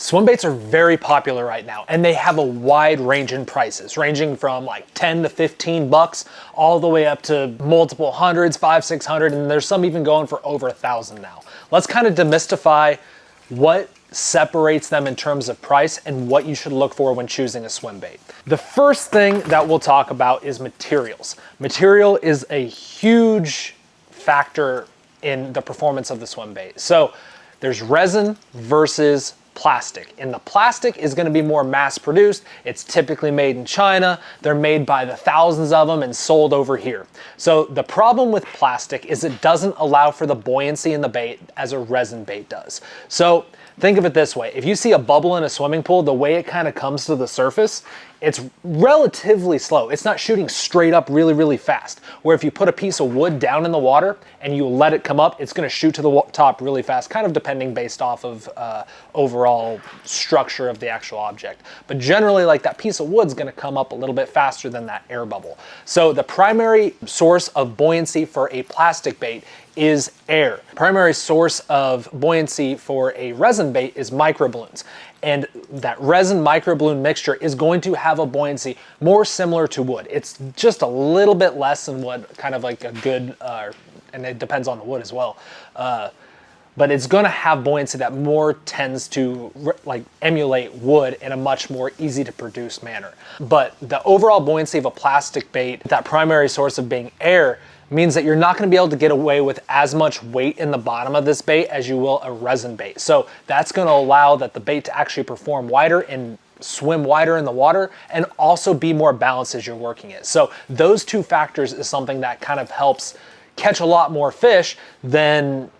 Swim baits are very popular right now, and they have a wide range in prices, ranging from like 10 to 15 bucks all the way up to multiple hundreds, 500, 600, and there's some even going for over 1,000 now. Let's kind of demystify what separates them in terms of price and what you should look for when choosing a swim bait. The first thing that we'll talk about is materials. Material is a huge factor in the performance of the swim bait. So there's resin versus plastic, and the plastic is going to be more mass produced. It's typically made in China. They're made by the thousands of them and sold over here. So the problem with plastic is it doesn't allow for the buoyancy in the bait as a resin bait does. So think of it this way. If you see a bubble in a swimming pool, the way it kind of comes to the surface, it's relatively slow. It's not shooting straight up really, really fast. Where if you put a piece of wood down in the water and you let it come up, it's gonna shoot to the top really fast, kind of depending based off of overall structure of the actual object. But generally, like, that piece of wood's gonna come up a little bit faster than that air bubble. So the primary source of buoyancy for a plastic bait is air. Primary source of buoyancy for a resin bait is microballoons. And that resin microballoon mixture is going to have a buoyancy more similar to wood. It's just a little bit less than what kind of like a good, and it depends on the wood as well. But it's gonna have buoyancy that more tends to like emulate wood in a much more easy to produce manner. But the overall buoyancy of a plastic bait, that primary source of being air, means that you're not going to be able to get away with as much weight in the bottom of this bait as you will a resin bait. So that's going to allow that the bait to actually perform wider and swim wider in the water and also be more balanced as you're working it. So those two factors is something that kind of helps catch a lot more fish than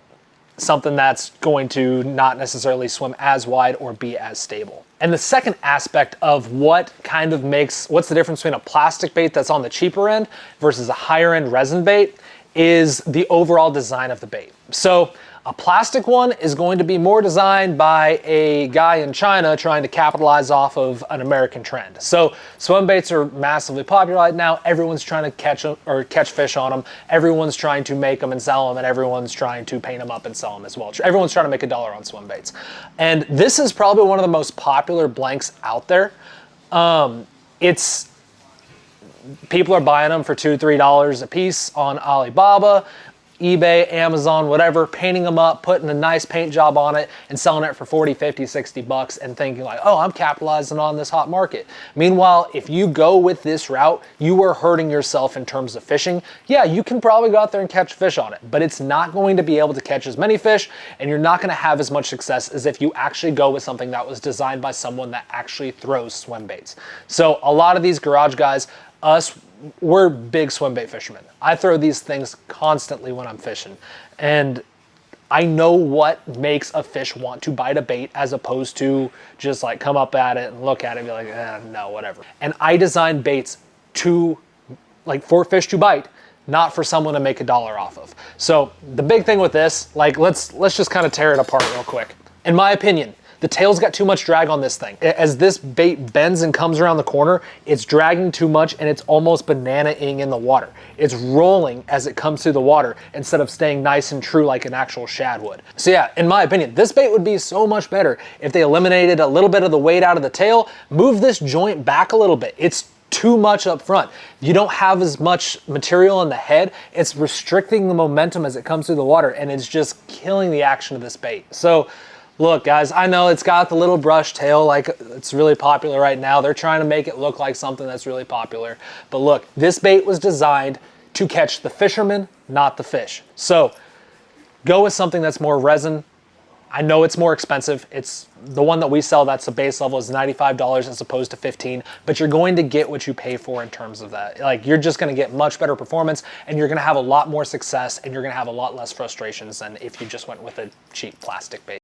something that's going to not necessarily swim as wide or be as stable. And the second aspect of what's the difference between a plastic bait that's on the cheaper end versus a higher end resin bait is the overall design of the bait. So a plastic one is going to be more designed by a guy in China trying to capitalize off of an American trend. So swim baits are massively popular right now. Everyone's trying to catch fish on them. Everyone's trying to make them and sell them, and everyone's trying to paint them up and sell them as well. Everyone's trying to make $1 on swim baits. And this is probably one of the most popular blanks out there. People are buying them for $2, $3 a piece on Alibaba, eBay, Amazon, whatever, painting them up, putting a nice paint job on it and selling it for 40, 50, 60 bucks and thinking like, oh, I'm capitalizing on this hot market. Meanwhile, if you go with this route, you are hurting yourself in terms of fishing. Yeah, you can probably go out there and catch fish on it, but it's not going to be able to catch as many fish, and you're not going to have as much success as if you actually go with something that was designed by someone that actually throws swim baits. So a lot of these garage guys, we're big swim bait fishermen. I throw these things constantly when I'm fishing, and I know what makes a fish want to bite a bait as opposed to just like come up at it and look at it and be like, no, whatever. And I design baits for fish to bite, not for someone to make $1 off of. So the big thing with this, let's just kind of tear it apart real quick. In my opinion, the tail's got too much drag on this thing. As this bait bends and comes around the corner, it's dragging too much and it's almost banana-ing in the water. It's rolling as it comes through the water instead of staying nice and true like an actual shad would. So yeah, in my opinion, this bait would be so much better if they eliminated a little bit of the weight out of the tail, move this joint back a little bit. It's too much up front. You don't have as much material in the head. It's restricting the momentum as it comes through the water, and it's just killing the action of this bait. So look, guys, I know it's got the little brush tail, like it's really popular right now. They're trying to make it look like something that's really popular. But look, this bait was designed to catch the fisherman, not the fish. So go with something that's more resin. I know it's more expensive. It's the one that we sell, that's the base level, is $95 as opposed to $15, but you're going to get what you pay for in terms of that. Like, you're just gonna get much better performance, and you're gonna have a lot more success, and you're gonna have a lot less frustrations than if you just went with a cheap plastic bait.